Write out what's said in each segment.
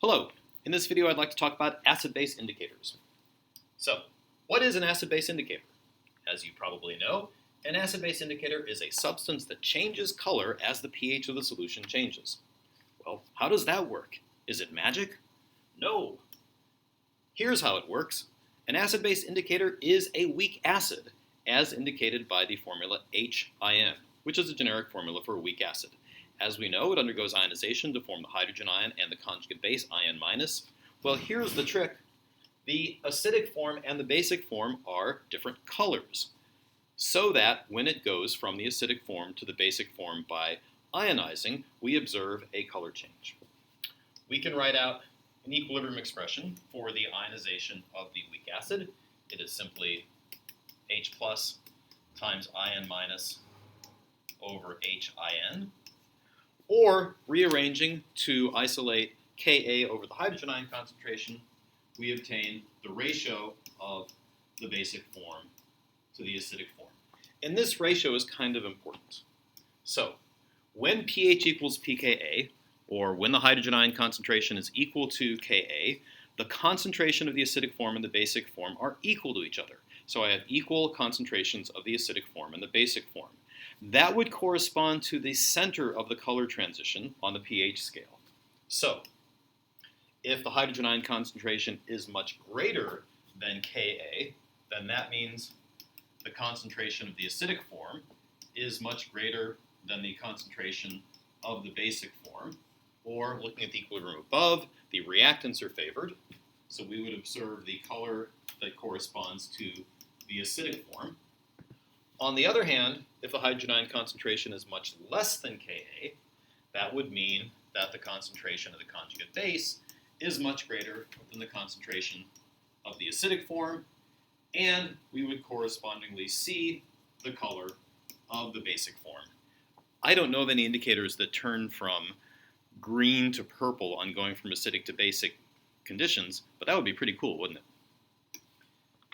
Hello, in this video I'd like to talk about acid-base indicators. So, what is an acid-base indicator? As you probably know, an acid-base indicator is a substance that changes color as the pH of the solution changes. Well, how does that work? Is it magic? No. Here's how it works. An acid-base indicator is a weak acid, as indicated by the formula HIN, which is a generic formula for a weak acid. As we know, it undergoes ionization to form the hydrogen ion and the conjugate base, IN-. Well, here's the trick. The acidic form and the basic form are different colors, so that when it goes from the acidic form to the basic form by ionizing, we observe a color change. We can write out an equilibrium expression for the ionization of the weak acid. It is simply H plus times IN minus over HIN. Or, rearranging to isolate Ka over the hydrogen ion concentration, we obtain the ratio of the basic form to the acidic form. And this ratio is kind of important. So, when pH equals pKa, or when the hydrogen ion concentration is equal to Ka, the concentration of the acidic form and the basic form are equal to each other. So I have equal concentrations of the acidic form and the basic form. That would correspond to the center of the color transition on the pH scale. So, if the hydrogen ion concentration is much greater than Ka, then that means the concentration of the acidic form is much greater than the concentration of the basic form. Or, looking at the equilibrium above, the reactants are favored. So we would observe the color that corresponds to the acidic form. On the other hand, if the hydrogen ion concentration is much less than Ka, that would mean that the concentration of the conjugate base is much greater than the concentration of the acidic form, and we would correspondingly see the color of the basic form. I don't know of any indicators that turn from green to purple on going from acidic to basic conditions, but that would be pretty cool, wouldn't it?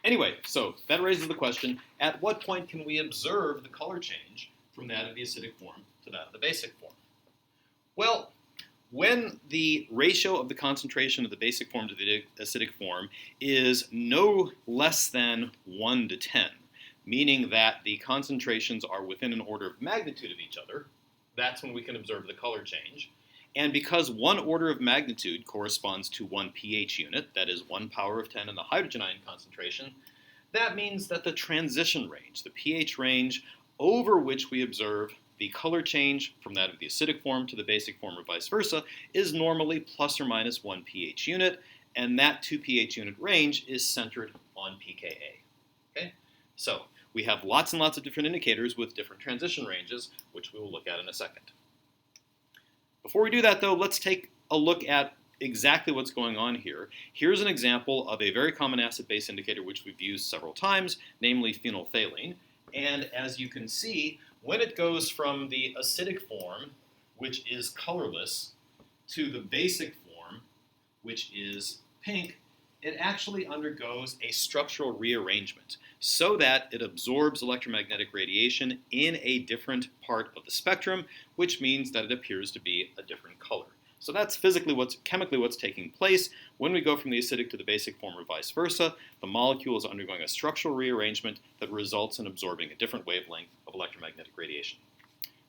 Anyway, so that raises the question, at what point can we observe the color change from that of the acidic form to that of the basic form? Well, when the ratio of the concentration of the basic form to the acidic form is no less than 1 to 10, meaning that the concentrations are within an order of magnitude of each other, that's when we can observe the color change. And because 1 order of magnitude corresponds to 1 pH unit, that is 1 power of 10 in the hydrogen ion concentration, that means that the transition range, the pH range over which we observe the color change from that of the acidic form to the basic form or vice versa, is normally plus or minus 1 pH unit, and that 2 pH unit range is centered on pKa. Okay? So we have lots and lots of different indicators with different transition ranges, which we will look at in a second. Before we do that, though, let's take a look at exactly what's going on here. Here's an example of a very common acid-base indicator which we've used several times, namely phenolphthalein. And as you can see, when it goes from the acidic form, which is colorless, to the basic form, which is pink, it actually undergoes a structural rearrangement so that it absorbs electromagnetic radiation in a different part of the spectrum, which means that it appears to be a different color. So that's chemically what's taking place when we go from the acidic to the basic form or vice versa. The molecule is undergoing a structural rearrangement that results in absorbing a different wavelength of electromagnetic radiation.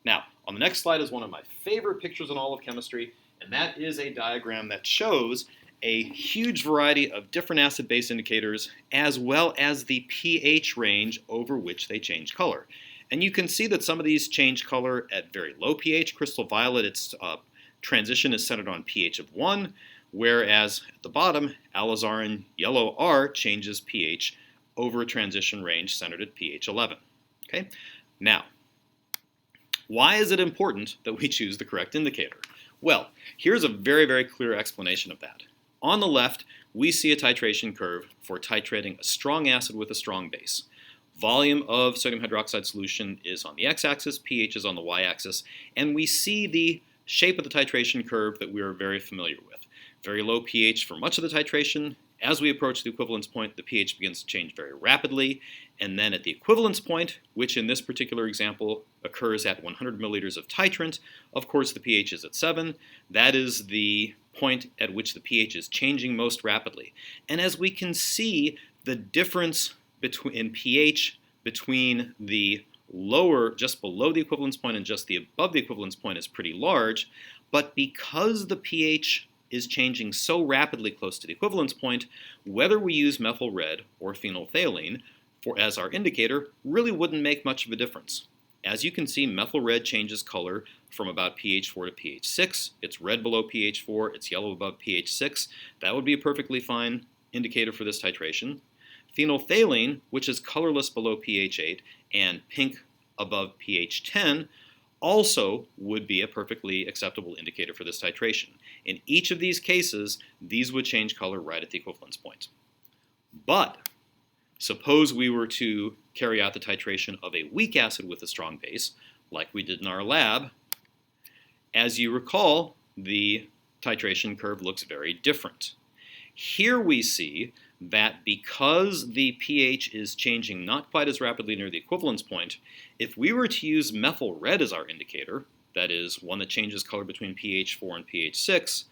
Now, on the next slide is one of my favorite pictures in all of chemistry, and that is a diagram that shows a huge variety of different acid-base indicators, as well as the pH range over which they change color. And you can see that some of these change color at very low pH. Crystal violet, its transition is centered on pH of 1, whereas at the bottom, alizarin yellow R changes pH over a transition range centered at pH 11. Okay? Now, why is it important that we choose the correct indicator? Well, here's a very, very clear explanation of that. On the left, we see a titration curve for titrating a strong acid with a strong base. Volume of sodium hydroxide solution is on the x-axis, pH is on the y-axis, and we see the shape of the titration curve that we are very familiar with. Very low pH for much of the titration. As we approach the equivalence point, the pH begins to change very rapidly, and then at the equivalence point, which in this particular example occurs at 100 milliliters of titrant, of course the pH is at 7. That is the point at which the pH is changing most rapidly. And as we can see, the difference in pH between the lower, just below the equivalence point, and just the above the equivalence point is pretty large. But because the pH is changing so rapidly close to the equivalence point, whether we use methyl red or phenolphthalein as our indicator really wouldn't make much of a difference. As you can see, methyl red changes color from about pH 4 to pH 6. It's red below pH 4, it's yellow above pH 6. That would be a perfectly fine indicator for this titration. Phenolphthalein, which is colorless below pH 8 and pink above pH 10, also would be a perfectly acceptable indicator for this titration. In each of these cases, these would change color right at the equivalence point. But suppose we were to carry out the titration of a weak acid with a strong base, like we did in our lab. As you recall, the titration curve looks very different. Here we see that because the pH is changing not quite as rapidly near the equivalence point, if we were to use methyl red as our indicator, that is, one that changes color between pH 4 and pH 6,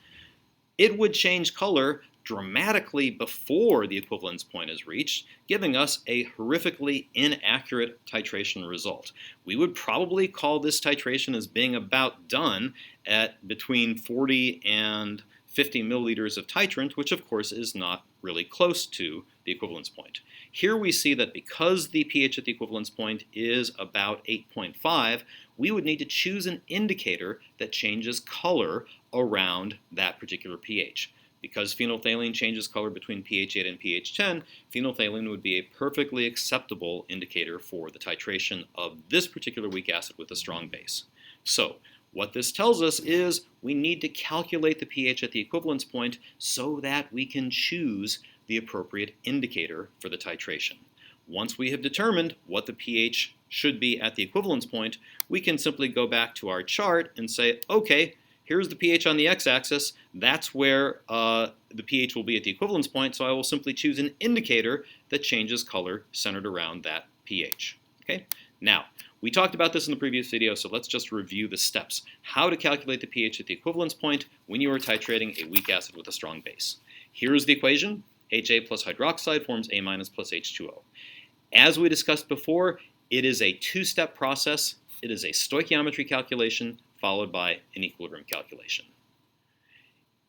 it would change color dramatically before the equivalence point is reached, giving us a horrifically inaccurate titration result. We would probably call this titration as being about done at between 40 and 50 milliliters of titrant, which of course is not really close to the equivalence point. Here we see that because the pH at the equivalence point is about 8.5, we would need to choose an indicator that changes color around that particular pH. Because phenolphthalein changes color between pH 8 and pH 10, phenolphthalein would be a perfectly acceptable indicator for the titration of this particular weak acid with a strong base. So, what this tells us is we need to calculate the pH at the equivalence point so that we can choose the appropriate indicator for the titration. Once we have determined what the pH should be at the equivalence point, we can simply go back to our chart and say, okay, here's the pH on the x-axis. That's where the pH will be at the equivalence point, so I will simply choose an indicator that changes color centered around that pH. Okay? Now, we talked about this in the previous video, so let's just review the steps. How to calculate the pH at the equivalence point when you are titrating a weak acid with a strong base. Here's the equation. HA plus hydroxide forms A minus plus H2O. As we discussed before, it is a two-step process. It is a stoichiometry calculation followed by an equilibrium calculation.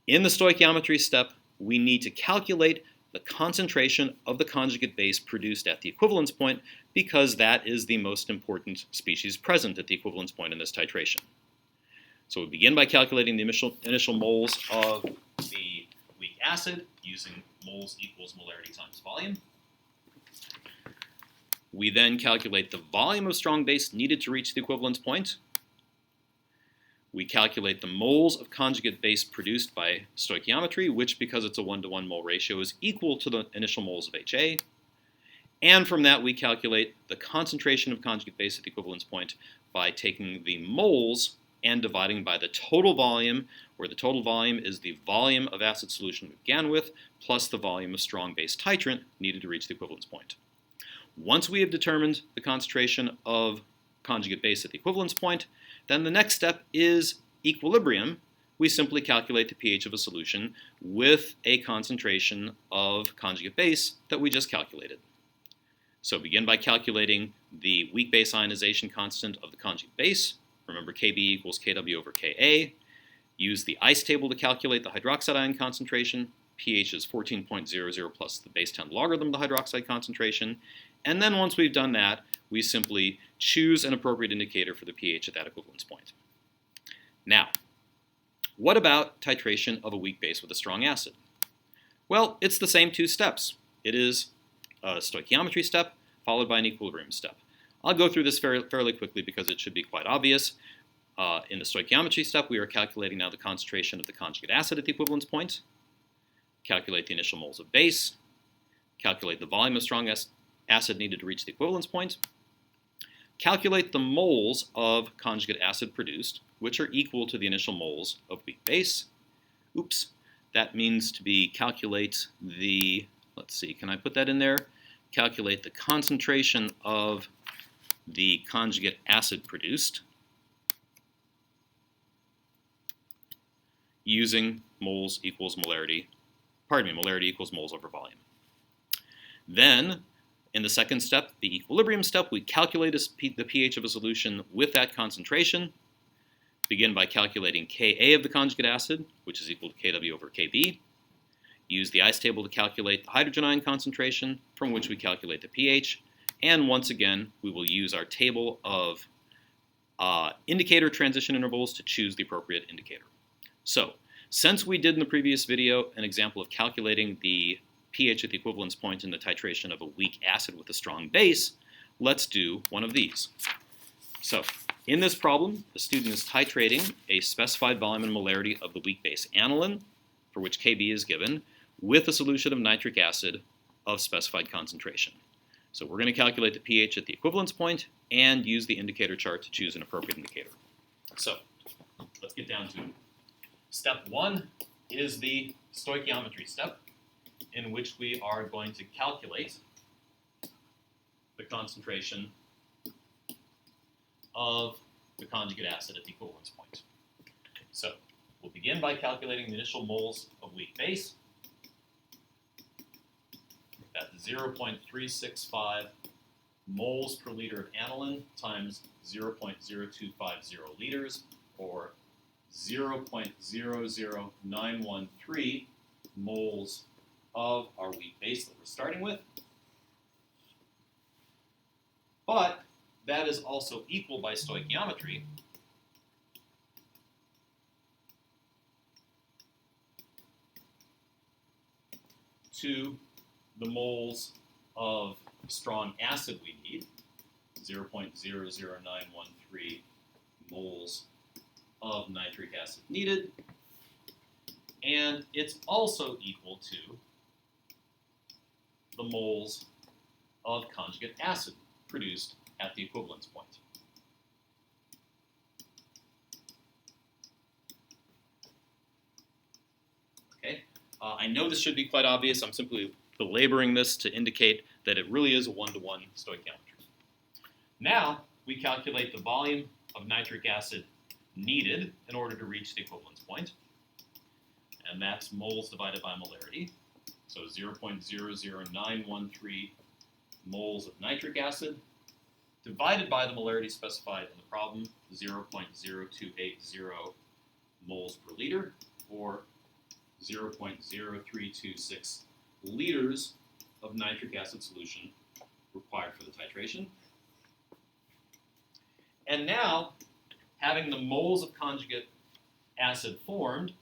In the stoichiometry step, we need to calculate the concentration of the conjugate base produced at the equivalence point because that is the most important species present at the equivalence point in this titration. So we begin by calculating the initial moles of the weak acid using moles equals molarity times volume. We then calculate the volume of strong base needed to reach the equivalence point. We calculate the moles of conjugate base produced by stoichiometry, which, because it's a 1-to-1 mole ratio, is equal to the initial moles of HA. And from that, we calculate the concentration of conjugate base at the equivalence point by taking the moles and dividing by the total volume, where the total volume is the volume of acid solution we began with, plus the volume of strong base titrant needed to reach the equivalence point. Once we have determined the concentration of conjugate base at the equivalence point, then the next step is equilibrium. We simply calculate the pH of a solution with a concentration of conjugate base that we just calculated. So begin by calculating the weak base ionization constant of the conjugate base. Remember, Kb equals Kw over Ka. Use the ICE table to calculate the hydroxide ion concentration. pH is 14.00 plus the base 10 logarithm of the hydroxide concentration. And then once we've done that, we simply choose an appropriate indicator for the pH at that equivalence point. Now, what about titration of a weak base with a strong acid? Well, it's the same two steps. It is a stoichiometry step followed by an equilibrium step. I'll go through this fairly quickly because it should be quite obvious. In the stoichiometry step, we are calculating now the concentration of the conjugate acid at the equivalence point, calculate the initial moles of base, calculate the volume of strong acid needed to reach the equivalence point, calculate the moles of conjugate acid produced, which are equal to the initial moles of weak base. Oops, that means to be calculate the, let's see, can I put that in there? Calculate the concentration of the conjugate acid produced. using moles equals molarity, molarity equals moles over volume. Then, in the second step, the equilibrium step, we calculate the pH of a solution with that concentration. Begin by calculating Ka of the conjugate acid, which is equal to Kw over Kb. Use the ice table to calculate the hydrogen ion concentration, from which we calculate the pH. And once again, we will use our table of indicator transition intervals to choose the appropriate indicator. So, since we did in the previous video an example of calculating the pH at the equivalence point in the titration of a weak acid with a strong base, let's do one of these. So, in this problem, the student is titrating a specified volume and molarity of the weak base aniline, for which Kb is given, with a solution of nitric acid of specified concentration. So we're going to calculate the pH at the equivalence point and use the indicator chart to choose an appropriate indicator. So let's get down to it. Step 1 is the stoichiometry step, in which we are going to calculate the concentration of the conjugate acid at the equivalence point. So we'll begin by calculating the initial moles of weak base. That's 0.365 moles per liter of aniline times 0.0250 liters, or 0.00913 moles of our weak base that we're starting with. But that is also equal by stoichiometry to the moles of strong acid we need, 0.00913 moles of nitric acid needed, and it's also equal to the moles of conjugate acid produced at the equivalence point. Okay, I know this should be quite obvious. I'm simply belaboring this to indicate that it really is a one-to-one stoichiometry. Now, we calculate the volume of nitric acid needed in order to reach the equivalence point, and that's moles divided by molarity. So 0.00913 moles of nitric acid divided by the molarity specified in the problem, 0.0280 moles per liter, or 0.0326 liters of nitric acid solution required for the titration. And now, having the moles of conjugate acid formed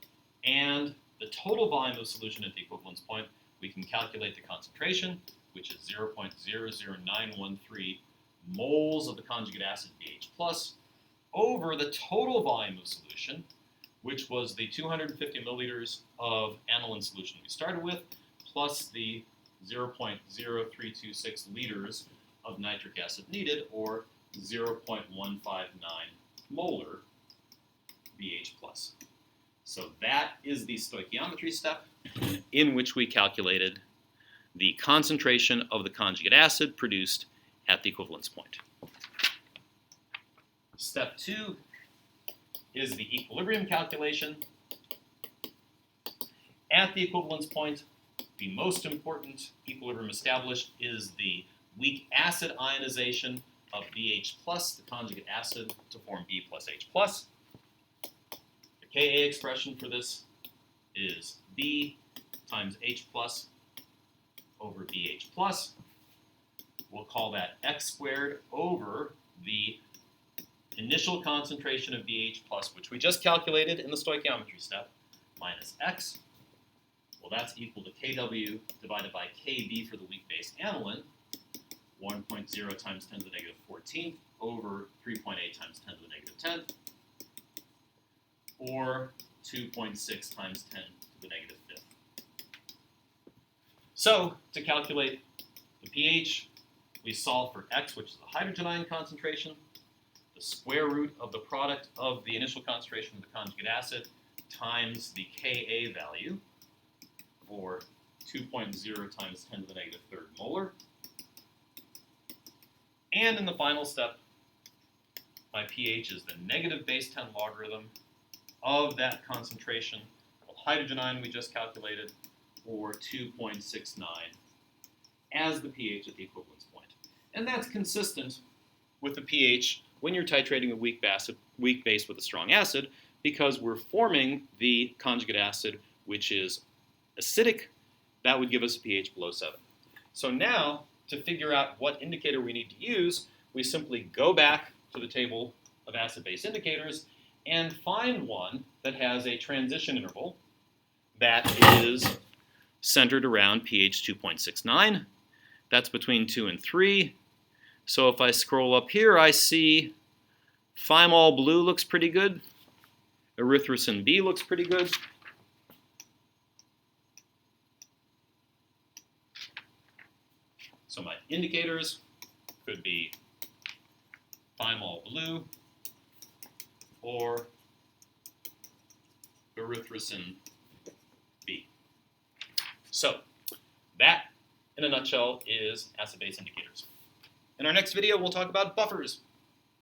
and the total volume of solution at the equivalence point, we can calculate the concentration, which is 0.00913 moles of the conjugate acid BH+, over the total volume of solution, which was the 250 milliliters of aniline solution we started with, plus the 0.0326 liters of nitric acid needed, or 0.159 molar BH+. So that is the stoichiometry step, in which we calculated the concentration of the conjugate acid produced at the equivalence point. Step 2 is the equilibrium calculation. At the equivalence point, the most important equilibrium established is the weak acid ionization of BH+, the conjugate acid, to form B plus H+. The Ka expression for this is B times H+ over BH+. We'll call that X squared over the initial concentration of BH+, which we just calculated in the stoichiometry step, minus X. Well, that's equal to Kw divided by Kb for the weak base aniline, 1.0 times 10 to the negative 14th over 3.8 times 10 to the negative 10th, or 2.6 times 10 to the negative 5th. So, to calculate the pH, we solve for X, which is the hydrogen ion concentration, the square root of the product of the initial concentration of the conjugate acid times the Ka value, or 2.0 times 10 to the negative 3rd molar. And in the final step, my pH is the negative base 10 logarithm of that concentration of hydrogen ion we just calculated, or 2.69, as the pH at the equivalence point. And that's consistent with the pH when you're titrating a weak base with a strong acid, because we're forming the conjugate acid, which is acidic. That would give us a pH below 7. So now, to figure out what indicator we need to use, we simply go back to the table of acid-base indicators and find one that has a transition interval that is centered around pH 2.69. That's between 2 and 3. So if I scroll up here, I see thymol blue looks pretty good. Erythrocin B looks pretty good. So my indicators could be thymol blue or erythrocin B. So that, in a nutshell, is acid-base indicators. In our next video, we'll talk about buffers.